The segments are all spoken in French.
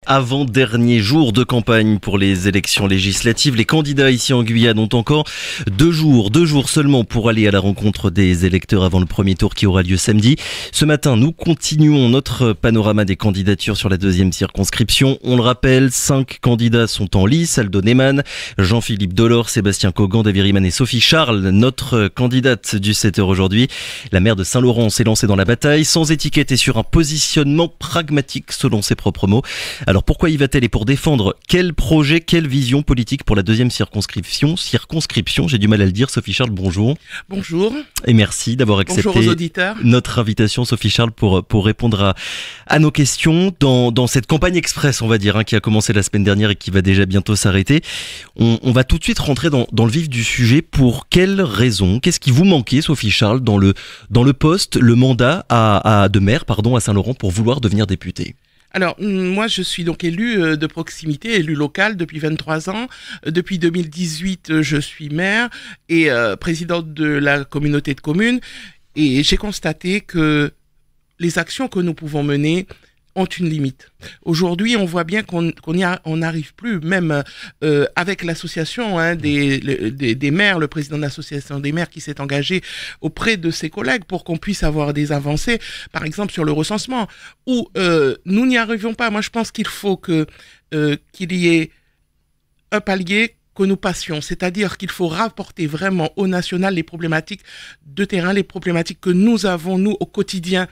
avant-dernier jour de campagne pour les élections législatives. Les candidats ici en Guyane ont encore deux jours seulement pour aller à la rencontre des électeurs avant le premier tour qui aura lieu samedi. Ce matin, nous continuons notre panorama des candidatures sur la deuxième circonscription. On le rappelle, 5 candidats sont en lice. Aldo Neyman, Jean-Philippe Dolor, Sébastien Cogan, David Riemann et Sophie Charles, notre candidate du 7h aujourd'hui. La maire de Saint-Laurent s'est lancée dans la bataille sans étiquette et sur un positionnement pragmatique selon ses propres mots. Alors pourquoi y va-t-elle et pour défendre quel projet, quelle vision politique pour la deuxième circonscription, j'ai du mal à le dire. Sophie Charles, bonjour. Bonjour. Et merci d'avoir accepté notre invitation, Sophie Charles, pour répondre à nos questions dans cette campagne express, on va dire, qui a commencé la semaine dernière et qui va déjà bientôt s'arrêter. On va tout de suite rentrer dans le vif du sujet. Pour quelles raisons? Qu'est-ce qui vous manquait, Sophie Charles, dans le poste, le mandat de maire, à Saint-Laurent pour vouloir devenir députée? Alors, moi, je suis donc élu de proximité, élu local depuis 23 ans. Depuis 2018, je suis maire et présidente de la communauté de communes. Et j'ai constaté que les actions que nous pouvons mener ont une limite. Aujourd'hui, on voit bien qu'on n'arrive plus, même avec l'association des maires, le président de l'association des maires qui s'est engagé auprès de ses collègues pour qu'on puisse avoir des avancées, par exemple sur le recensement, où nous n'y arrivons pas. Moi, je pense qu'il faut qu'il y ait un palier que nous passions, c'est-à-dire qu'il faut rapporter vraiment au national les problématiques de terrain, les problématiques que nous avons, nous, au quotidien.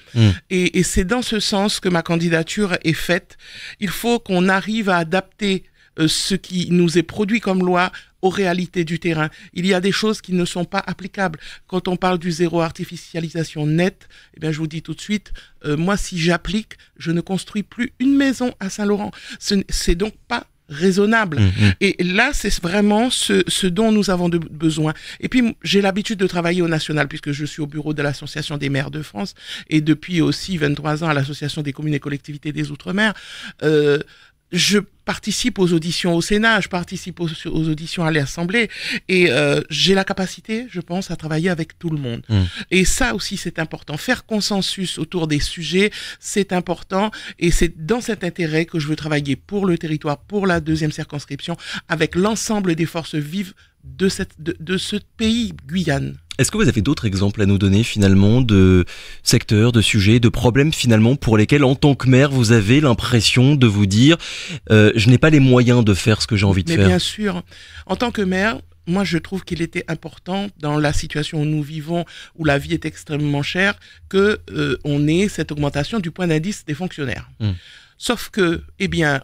Et c'est dans ce sens que ma candidature est faite. Il faut qu'on arrive à adapter ce qui nous est produit comme loi aux réalités du terrain. Il y a des choses qui ne sont pas applicables. Quand on parle du zéro artificialisation nette, eh bien, je vous dis tout de suite, moi, si j'applique, je ne construis plus une maison à Saint-Laurent. C'est donc pas raisonnable. Et là, c'est vraiment ce dont nous avons besoin. Et puis, j'ai l'habitude de travailler au national puisque je suis au bureau de l'Association des maires de France et depuis aussi 23 ans à l'Association des communes et collectivités des Outre-mer. Je participe aux auditions au Sénat, je participe aux auditions à l'Assemblée et j'ai la capacité, je pense, à travailler avec tout le monde. Et ça aussi, c'est important. Faire consensus autour des sujets, c'est important et c'est dans cet intérêt que je veux travailler pour le territoire, pour la deuxième circonscription, avec l'ensemble des forces vives de ce pays, Guyane. Est-ce que vous avez d'autres exemples à nous donner finalement de secteurs, de sujets, de problèmes finalement pour lesquels en tant que maire vous avez l'impression de vous dire je n'ai pas les moyens de faire ce que j'ai envie de faire? Mais bien sûr, en tant que maire, moi je trouve qu'il était important dans la situation où nous vivons, où la vie est extrêmement chère, que on ait cette augmentation du point d'indice des fonctionnaires. Sauf que,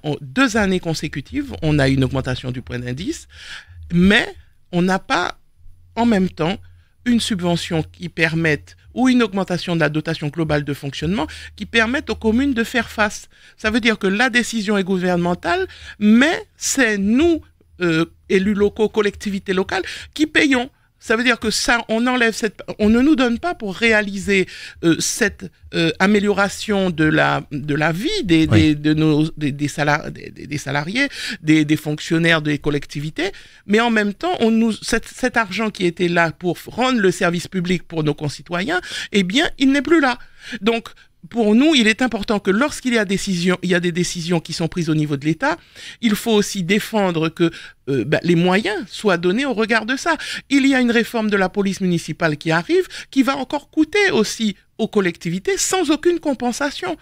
en 2 années consécutives, on a une augmentation du point d'indice, mais on n'a pas en même temps une subvention qui permette ou une augmentation de la dotation globale de fonctionnement qui permette aux communes de faire face. Ça veut dire que la décision est gouvernementale, mais c'est nous, élus locaux, collectivités locales, qui payons. Ça veut dire que ça, on ne nous donne pas pour réaliser cette amélioration de la vie des salariés, des fonctionnaires des collectivités, mais en même temps, cet argent qui était là pour rendre le service public pour nos concitoyens, il n'est plus là. Donc, pour nous, il est important que lorsqu'il y a des décisions qui sont prises au niveau de l'État, il faut aussi défendre que les moyens soient donnés au regard de ça. Il y a une réforme de la police municipale qui arrive, qui va encore coûter aussi aux collectivités sans aucune compensation.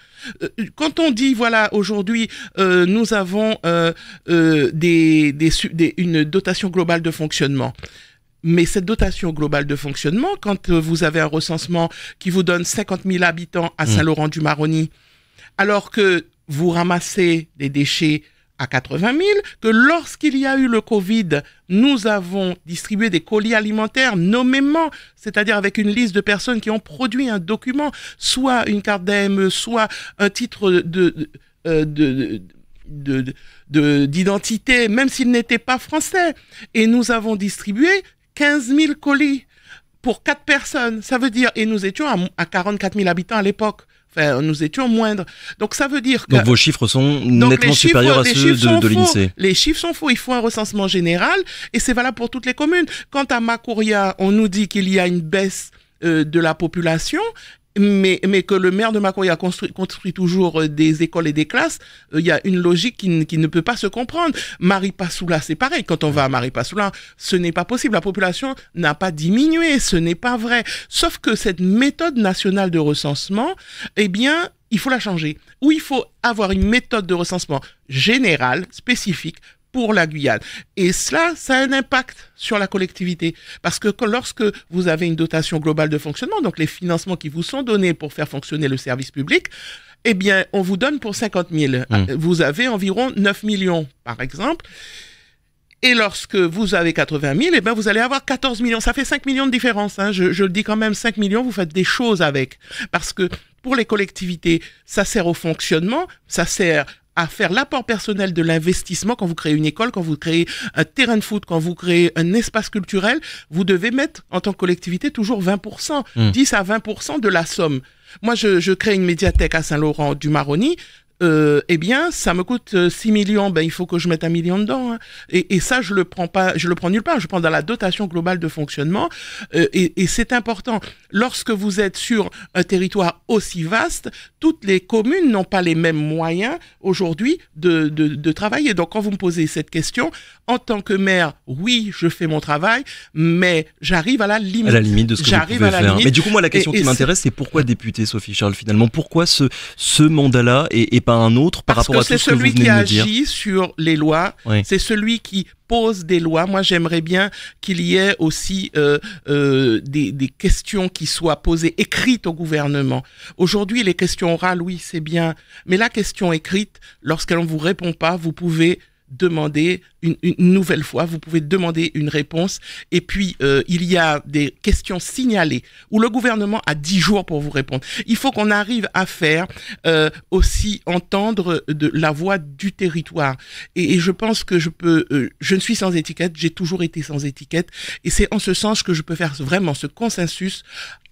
Quand on dit, voilà, aujourd'hui, nous avons une dotation globale de fonctionnement, mais cette dotation globale de fonctionnement, quand vous avez un recensement qui vous donne 50 000 habitants à Saint-Laurent-du-Maroni, alors que vous ramassez des déchets à 80 000, que lorsqu'il y a eu le Covid, nous avons distribué des colis alimentaires nommément, c'est-à-dire avec une liste de personnes qui ont produit un document, soit une carte d'AME, soit un titre d'identité, même s'il n'était pas français. Et nous avons distribué 15 000 colis pour 4 personnes. Ça veut dire, et nous étions à 44 000 habitants à l'époque. Enfin, nous étions moindres. Donc, ça veut dire que... Donc, vos chiffres sont nettement supérieurs à ceux de l'INSEE. Les chiffres sont faux. Il faut un recensement général et c'est valable pour toutes les communes. Quant à Macouria, on nous dit qu'il y a une baisse de la population mais que le maire de Macoy a construit toujours des écoles et des classes, il y a une logique qui ne peut pas se comprendre. Maripasoula, c'est pareil. Quand on va à Maripasoula, ce n'est pas possible. La population n'a pas diminué. Ce n'est pas vrai. Sauf que cette méthode nationale de recensement, eh bien, il faut la changer. Ou il faut avoir une méthode de recensement générale, spécifique, pour la Guyane. Et cela, ça a un impact sur la collectivité. Parce que lorsque vous avez une dotation globale de fonctionnement, donc les financements qui vous sont donnés pour faire fonctionner le service public, eh bien, on vous donne pour 50 000. Vous avez environ 9 millions, par exemple. Et lorsque vous avez 80 000, eh bien, vous allez avoir 14 millions. Ça fait 5 millions de différence. Hein. Je le dis quand même, 5 millions, vous faites des choses avec. Parce que pour les collectivités, ça sert au fonctionnement, ça sert à faire l'apport personnel de l'investissement. Quand vous créez une école, quand vous créez un terrain de foot, quand vous créez un espace culturel, vous devez mettre, en tant que collectivité, toujours 20%, 10 à 20% de la somme. Moi, je crée une médiathèque à Saint-Laurent-du-Maroni. Eh bien, ça me coûte 6 millions, ben, il faut que je mette 1 million dedans. Hein. Et ça, je le prends nulle part. Je prends dans la dotation globale de fonctionnement. Et c'est important. Lorsque vous êtes sur un territoire aussi vaste, toutes les communes n'ont pas les mêmes moyens aujourd'hui de travailler. Donc, quand vous me posez cette question, en tant que maire, oui, je fais mon travail, mais j'arrive à la limite. À la limite de ce que vous pouvez faire. Mais du coup, moi, la question qui m'intéresse, c'est pourquoi député, Sophie Charles, finalement? Pourquoi ce mandat-là et pas un autre par rapport à tout ce que vous venez de nous dire? C'est celui qui agit sur les lois, c'est celui qui pose des lois. Moi, j'aimerais bien qu'il y ait aussi des questions qui soient posées, écrites au gouvernement. Aujourd'hui, les questions orales, oui, c'est bien, mais la question écrite, lorsqu'elle ne vous répond pas, vous pouvez demander une nouvelle fois, vous pouvez demander une réponse. Et puis, il y a des questions signalées où le gouvernement a 10 jours pour vous répondre. Il faut qu'on arrive à faire aussi entendre la voix du territoire. Et je pense que je ne suis sans étiquette, j'ai toujours été sans étiquette. Et c'est en ce sens que je peux faire vraiment ce consensus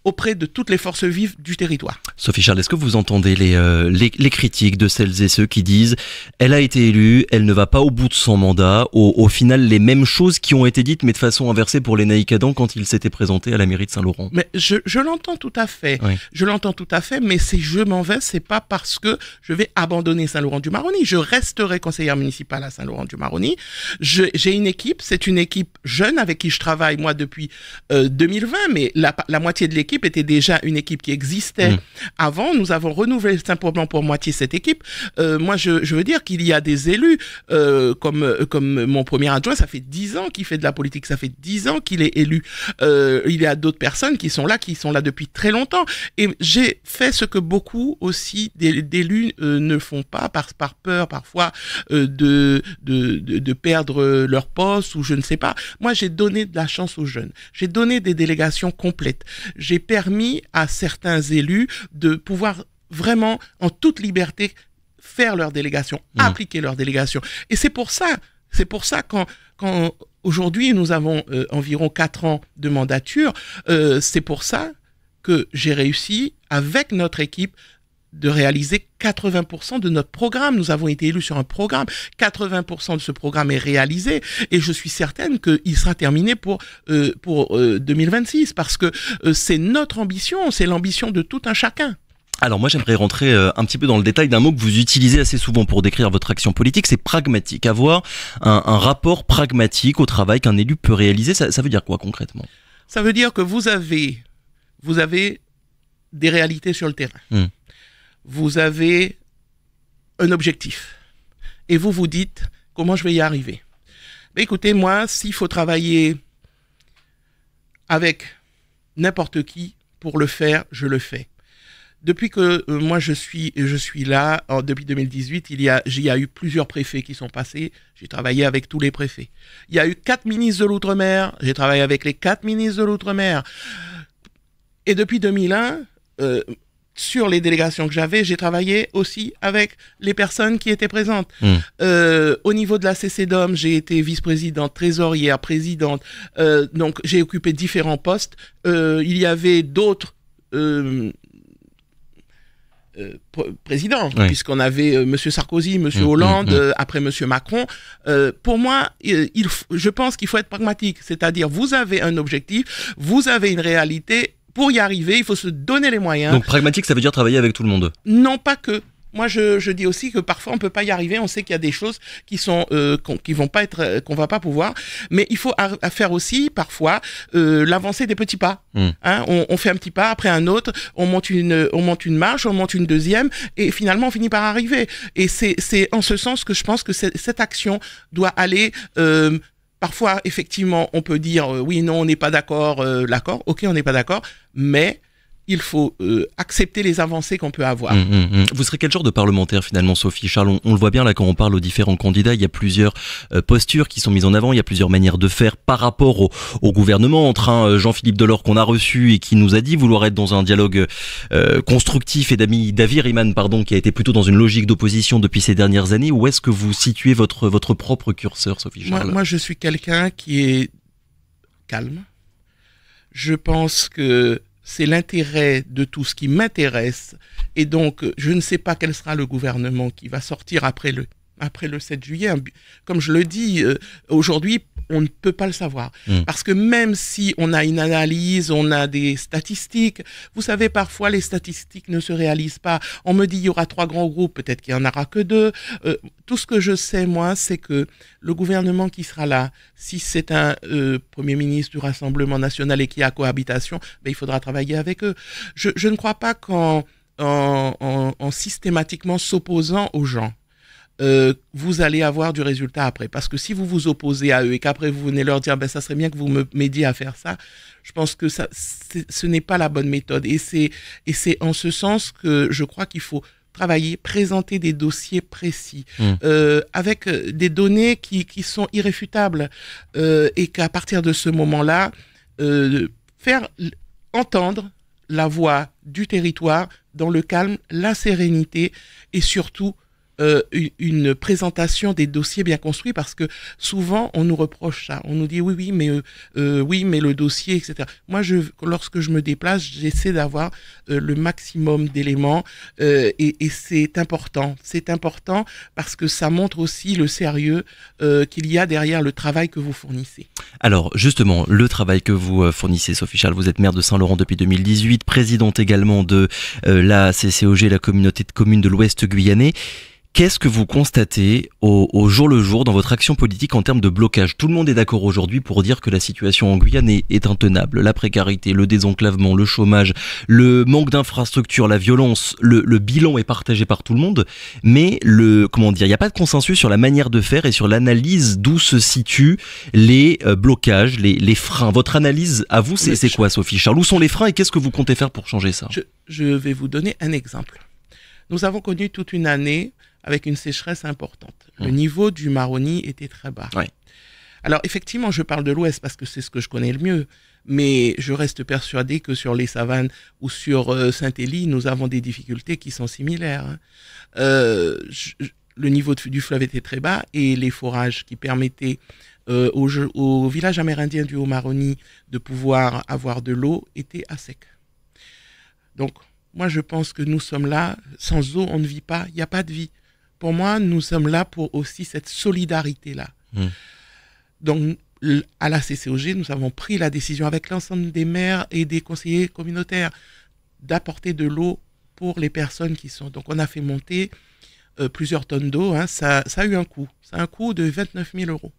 auprès de toutes les forces vives du territoire. Sophie Charles, est-ce que vous entendez les critiques de celles et ceux qui disent « elle a été élue, elle ne va pas au bout de son mandat », au final les mêmes choses qui ont été dites mais de façon inversée pour les Naïc Adam quand il s'était présenté à la mairie de Saint-Laurent? Mais je l'entends tout à fait, oui. Je l'entends tout à fait, mais si je m'en vais, c'est pas parce que je vais abandonner Saint-Laurent-du-Maroni, je resterai conseillère municipale à Saint-Laurent-du-Maroni. J'ai une équipe, c'est une équipe jeune avec qui je travaille moi depuis 2020, mais la moitié de l'équipe était déjà une équipe qui existait avant. Nous avons renouvelé simplement pour moitié cette équipe. Moi, je veux dire qu'il y a des élus comme mon premier adjoint, ça fait 10 ans qu'il fait de la politique, ça fait 10 ans qu'il est élu. Il y a d'autres personnes qui sont là depuis très longtemps. Et j'ai fait ce que beaucoup aussi d'élus ne font pas par peur parfois de perdre leur poste ou je ne sais pas. Moi, j'ai donné de la chance aux jeunes. J'ai donné des délégations complètes. J'ai permis à certains élus de pouvoir vraiment, en toute liberté, faire leur délégation, appliquer leur délégation. Et c'est pour ça quand aujourd'hui nous avons environ 4 ans de mandature, c'est pour ça que j'ai réussi, avec notre équipe, de réaliser 80% de notre programme. Nous avons été élus sur un programme. 80% de ce programme est réalisé et je suis certaine qu'il sera terminé pour 2026 parce que c'est notre ambition, c'est l'ambition de tout un chacun. Alors moi j'aimerais rentrer un petit peu dans le détail d'un mot que vous utilisez assez souvent pour décrire votre action politique, c'est pragmatique. Avoir un rapport pragmatique au travail qu'un élu peut réaliser, ça veut dire quoi concrètement? Ça veut dire que vous avez des réalités sur le terrain. Vous avez un objectif et vous vous dites comment je vais y arriver. Mais écoutez, moi, s'il faut travailler avec n'importe qui pour le faire, je le fais. Depuis que moi je suis là, depuis 2018, il y a eu plusieurs préfets qui sont passés. J'ai travaillé avec tous les préfets. Il y a eu 4 ministres de l'Outre-mer. J'ai travaillé avec les 4 ministres de l'Outre-mer. Et depuis 2001, sur les délégations que j'avais, j'ai travaillé aussi avec les personnes qui étaient présentes. Au niveau de la CCDOM, j'ai été vice-présidente, trésorière, présidente. Donc, j'ai occupé différents postes. Il y avait d'autres présidents, puisqu'on avait M. Sarkozy, M. Hollande, après M. Macron. Pour moi, je pense qu'il faut être pragmatique. C'est-à-dire, vous avez un objectif, vous avez une réalité pour y arriver, il faut se donner les moyens. Donc pragmatique, ça veut dire travailler avec tout le monde? Non, pas que. Moi, je dis aussi que parfois on peut pas y arriver. On sait qu'il y a des choses qui sont qui vont pas être, qu'on va pas pouvoir. Mais il faut faire aussi parfois l'avancée des petits pas. Hein, on fait un petit pas après un autre. On monte une marche, on monte une deuxième, et finalement on finit par arriver. Et c'est en ce sens que je pense que cette action doit aller. Parfois, effectivement, on peut dire oui, non, on n'est pas d'accord. D'accord, ok, on n'est pas d'accord, mais il faut accepter les avancées qu'on peut avoir. Vous serez quel genre de parlementaire finalement, Sophie Charles? On le voit bien là quand on parle aux différents candidats, il y a plusieurs postures qui sont mises en avant, il y a plusieurs manières de faire par rapport au gouvernement, entre un Jean-Philippe Delors qu'on a reçu et qui nous a dit vouloir être dans un dialogue constructif, et David Riemann, qui a été plutôt dans une logique d'opposition depuis ces dernières années. Où est-ce que vous situez votre propre curseur, Sophie Charles? Moi, je suis quelqu'un qui est calme. Je pense que c'est l'intérêt de tout ce qui m'intéresse. Et donc, je ne sais pas quel sera le gouvernement qui va sortir après le 7 juillet. Comme je le dis, aujourd'hui, on ne peut pas le savoir. Parce que même si on a une analyse, on a des statistiques, vous savez, parfois les statistiques ne se réalisent pas. On me dit il y aura 3 grands groupes, peut-être qu'il n'y en aura que 2. Tout ce que je sais, moi, c'est que le gouvernement qui sera là, si c'est un Premier ministre du Rassemblement national et qui a cohabitation, ben, il faudra travailler avec eux. Je ne crois pas qu'en systématiquement s'opposant aux gens, vous allez avoir du résultat après. Parce que si vous vous opposez à eux et qu'après vous venez leur dire ben ça serait bien que vous m'aidiez à faire ça, je pense que ce n'est pas la bonne méthode. Et c'est en ce sens que je crois qu'il faut travailler, présenter des dossiers précis, avec des données qui sont irréfutables, et qu'à partir de ce moment-là, faire entendre la voix du territoire dans le calme, la sérénité et surtout une présentation des dossiers bien construits, parce que souvent on nous reproche ça, on nous dit oui mais le dossier, etc. Moi lorsque je me déplace, j'essaie d'avoir le maximum d'éléments, et c'est important parce que ça montre aussi le sérieux qu'il y a derrière le travail que vous fournissez. Alors justement, le travail que vous fournissez, Sophie Charles, vous êtes maire de Saint-Laurent depuis 2018, présidente également de la CCOG, la communauté de communes de l'Ouest guyanais. Qu'est-ce que vous constatez au jour le jour dans votre action politique en termes de blocage? Tout le monde est d'accord aujourd'hui pour dire que la situation en Guyane est intenable. La précarité, le désenclavement, le chômage, le manque d'infrastructures, la violence, le bilan est partagé par tout le monde. Mais il n'y a pas de consensus sur la manière de faire et sur l'analyse d'où se situent les blocages, les freins. Votre analyse à vous, c'est quoi, Sophie Charles? Où sont les freins et qu'est-ce que vous comptez faire pour changer ça? Je vais vous donner un exemple. Nous avons connu toute une année avec une sécheresse importante. Le niveau du Maroni était très bas. Ouais. Alors effectivement, je parle de l'Ouest parce que c'est ce que je connais le mieux, mais je reste persuadé que sur les Savanes ou sur Saint-Élie, nous avons des difficultés qui sont similaires. Le niveau du fleuve était très bas et les forages qui permettaient au village amérindien du Haut-Maroni de pouvoir avoir de l'eau étaient à sec. Donc, moi, je pense que nous sommes là. Sans eau, on ne vit pas. Il n'y a pas de vie. Pour moi, nous sommes là pour aussi cette solidarité-là. Donc, à la CCOG, nous avons pris la décision avec l'ensemble des maires et des conseillers communautaires d'apporter de l'eau pour les personnes qui sont. Donc, on a fait monter plusieurs tonnes d'eau. Hein. Ça a eu un coût. Ça a un coût de 29 000 €.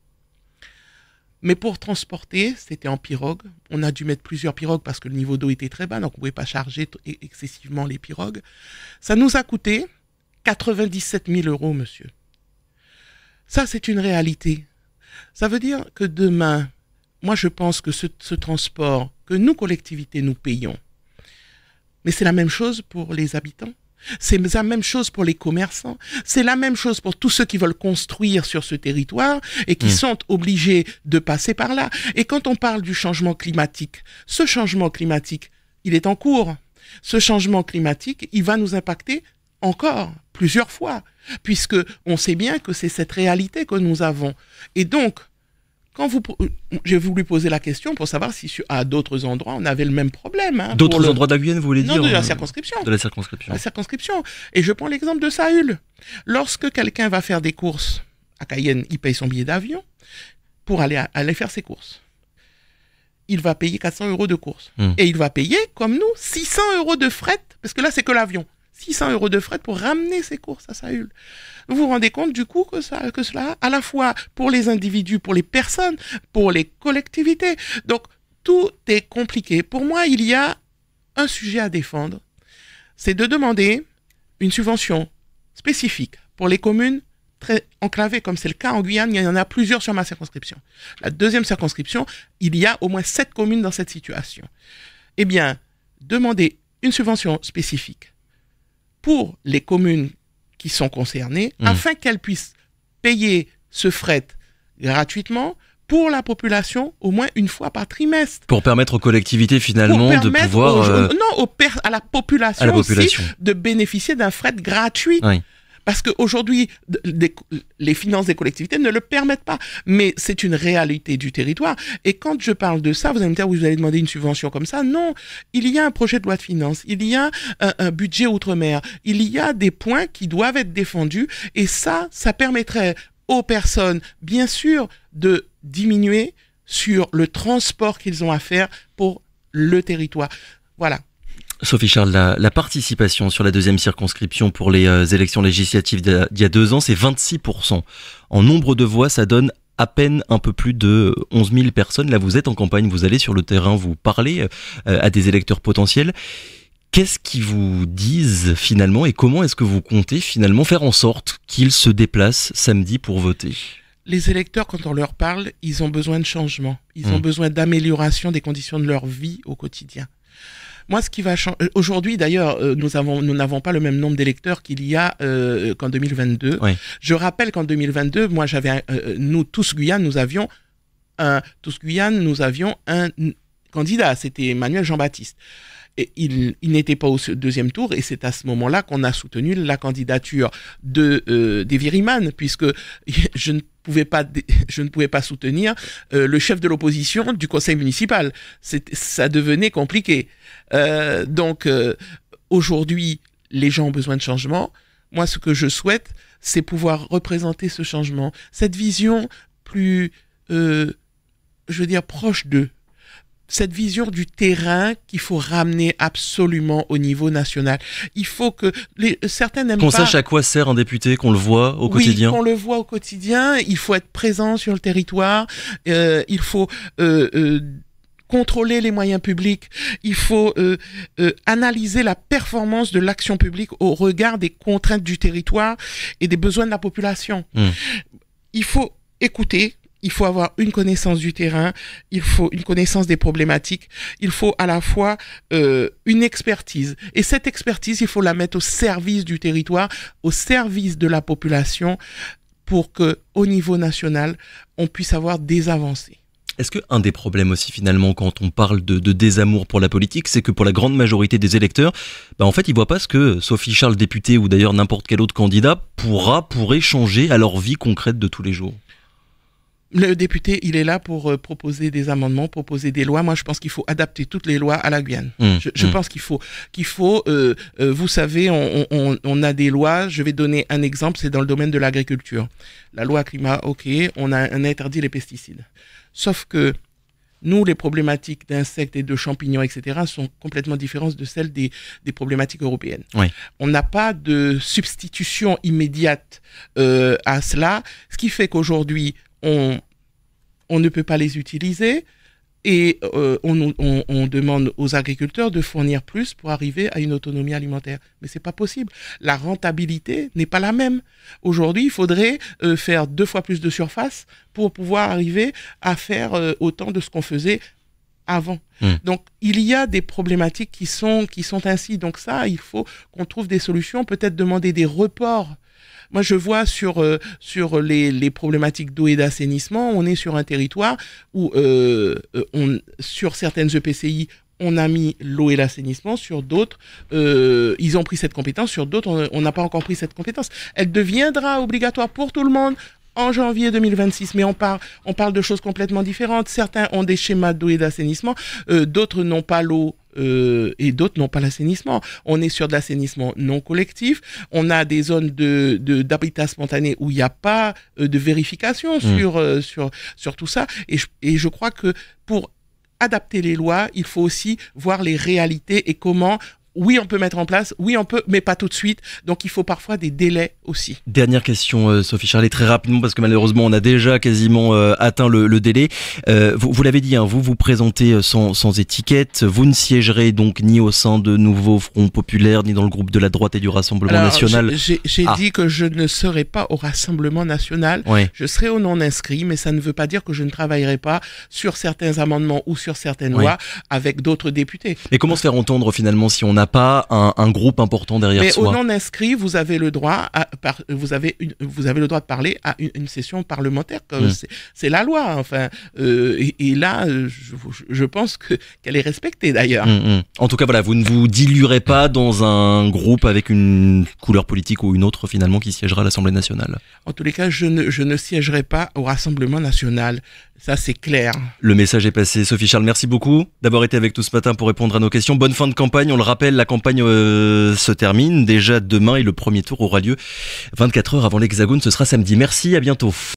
Mais pour transporter, c'était en pirogue. On a dû mettre plusieurs pirogues parce que le niveau d'eau était très bas, donc on ne pouvait pas charger excessivement les pirogues. Ça nous a coûté 97 000 €, monsieur. Ça, c'est une réalité. Ça veut dire que demain, moi je pense que ce transport que nous, collectivités, nous payons, mais c'est la même chose pour les habitants. C'est la même chose pour les commerçants, c'est la même chose pour tous ceux qui veulent construire sur ce territoire et qui sont obligés de passer par là. Et quand on parle du changement climatique, ce changement climatique, il est en cours. Ce changement climatique, il va nous impacter encore plusieurs fois, puisque on sait bien que c'est cette réalité que nous avons. Et donc, quand j'ai voulu poser la question pour savoir si à d'autres endroits on avait le même problème. Hein, d'autres endroits de la Guyane, vous voulez dire? Non, de la circonscription. De la circonscription. La circonscription. Et je prends l'exemple de Saül. Lorsque quelqu'un va faire des courses à Cayenne, il paye son billet d'avion pour aller faire ses courses. il va payer 400 € de course. Et il va payer, comme nous, 600 € de fret, parce que là, c'est que l'avion. 600 € de fret pour ramener ses courses à Saül. Vous vous rendez compte du coup que cela, à la fois pour les individus, pour les personnes, pour les collectivités. Donc, tout est compliqué. Pour moi, il y a un sujet à défendre. C'est de demander une subvention spécifique pour les communes très enclavées, comme c'est le cas en Guyane. Il y en a plusieurs sur ma circonscription. La deuxième circonscription, il y a au moins 7 communes dans cette situation. Eh bien, demander une subvention spécifique pour les communes qui sont concernées, afin qu'elles puissent payer ce fret gratuitement pour la population au moins une fois par trimestre. Pour permettre aux collectivités finalement de pouvoir... à la population aussi de bénéficier d'un fret gratuit. Oui. Parce qu'aujourd'hui, les finances des collectivités ne le permettent pas. Mais c'est une réalité du territoire. Et quand je parle de ça, vous allez me dire, vous allez demander une subvention comme ça. Non, il y a un projet de loi de finances, il y a un budget outre-mer, il y a des points qui doivent être défendus. Et ça permettrait aux personnes, bien sûr, de diminuer sur le transport qu'ils ont à faire pour le territoire. Voilà. Sophie Charles, la participation sur la deuxième circonscription pour les élections législatives d'il y a 2 ans, c'est 26%. En nombre de voix, ça donne à peine un peu plus de 11 000 personnes. Là, vous êtes en campagne, vous allez sur le terrain, vous parlez à des électeurs potentiels. Qu'est-ce qu'ils vous disent finalement et comment est-ce que vous comptez finalement faire en sorte qu'ils se déplacent samedi pour voter ? Les électeurs, quand on leur parle, ils ont besoin de changement. Ils ont besoin d'amélioration des conditions de leur vie au quotidien. Moi, ce qui va changer... Aujourd'hui, d'ailleurs, nous n'avons pas le même nombre d'électeurs qu'il y a qu'en 2022. Oui. Je rappelle qu'en 2022, moi, nous, tous Guyane, nous avions un candidat. C'était Emmanuel Jean-Baptiste. Et il n'était pas au deuxième tour, et c'est à ce moment-là qu'on a soutenu la candidature des Viriman, puisque je ne pouvais pas soutenir le chef de l'opposition du conseil municipal. Ça devenait compliqué. Donc, aujourd'hui, les gens ont besoin de changement. Moi, ce que je souhaite, c'est pouvoir représenter ce changement, cette vision plus, proche d'eux. Cette vision du terrain qu'il faut ramener absolument au niveau national. Il faut que certains n'aiment pas... Qu'on sache à quoi sert un député, qu'on le voit au quotidien. Oui, qu'on le voit au quotidien. Il faut être présent sur le territoire. Il faut contrôler les moyens publics. Il faut analyser la performance de l'action publique au regard des contraintes du territoire et des besoins de la population. Il faut écouter. Il faut avoir une connaissance du terrain, il faut une connaissance des problématiques, il faut à la fois une expertise. Et cette expertise, il faut la mettre au service du territoire, au service de la population, pour qu'au niveau national, on puisse avoir des avancées. Est-ce qu'un des problèmes aussi finalement quand on parle de désamour pour la politique, c'est que pour la grande majorité des électeurs, en fait ils voient pas ce que Sophie Charles, députée ou d'ailleurs n'importe quel autre candidat pourrait changer à leur vie concrète de tous les jours? Le député, il est là pour proposer des amendements, proposer des lois. Moi, je pense qu'il faut adapter toutes les lois à la Guyane. Je pense qu'il faut, vous savez, on a des lois. Je vais donner un exemple, c'est dans le domaine de l'agriculture. La loi climat, ok, on a interdit les pesticides. Sauf que nous, les problématiques d'insectes et de champignons, etc., sont complètement différentes de celles des problématiques européennes. Oui. On n'a pas de substitution immédiate à cela, ce qui fait qu'aujourd'hui, on ne peut pas les utiliser et on demande aux agriculteurs de fournir plus pour arriver à une autonomie alimentaire. Mais c'est pas possible. La rentabilité n'est pas la même. Aujourd'hui, il faudrait faire 2 fois plus de surface pour pouvoir arriver à faire autant de ce qu'on faisait avant. Donc, il y a des problématiques qui sont ainsi. Donc ça, il faut qu'on trouve des solutions, peut-être demander des reports. Moi, je vois sur les problématiques d'eau et d'assainissement, on est sur un territoire où, sur certaines EPCI, on a mis l'eau et l'assainissement, sur d'autres, ils ont pris cette compétence, sur d'autres, on n'a pas encore pris cette compétence. Elle deviendra obligatoire pour tout le monde en janvier 2026, mais on parle de choses complètement différentes. Certains ont des schémas d'eau et d'assainissement, d'autres n'ont pas l'eau et d'autres n'ont pas l'assainissement. On est sur de l'assainissement non collectif. On a des zones d'habitat spontané où il n'y a pas de vérification sur tout ça. Et je crois que pour adapter les lois, il faut aussi voir les réalités et comment. Oui, on peut mettre en place, oui, on peut, mais pas tout de suite. Donc, il faut parfois des délais aussi. Dernière question, Sophie Charlet, très rapidement, parce que malheureusement, on a déjà quasiment atteint le délai. Vous l'avez dit, hein, vous vous présentez sans étiquette. Vous ne siégerez donc ni au sein de Nouveau Front Populaire, ni dans le groupe de la droite et du Rassemblement national. J'ai dit que je ne serai pas au Rassemblement national. Ouais. Je serai au non-inscrit, mais ça ne veut pas dire que je ne travaillerai pas sur certains amendements ou sur certaines lois avec d'autres députés. Et comment se faire entendre finalement si on n'a pas un groupe important derrière soi? Mais au non-inscrit, vous avez le droit vous avez le droit de parler à une session parlementaire. C'est la loi. Enfin, et là, je pense qu'elle est respectée d'ailleurs. En tout cas, voilà, vous ne vous diluerez pas dans un groupe avec une couleur politique ou une autre finalement qui siégera à l'Assemblée nationale. En tous les cas, je ne siégerai pas au Rassemblement national. Ça, c'est clair. Le message est passé. Sophie Charles, merci beaucoup d'avoir été avec nous ce matin pour répondre à nos questions. Bonne fin de campagne. On le rappelle, la campagne se termine déjà demain et le premier tour aura lieu 24 heures avant l'Hexagone. Ce sera samedi. Merci, à bientôt.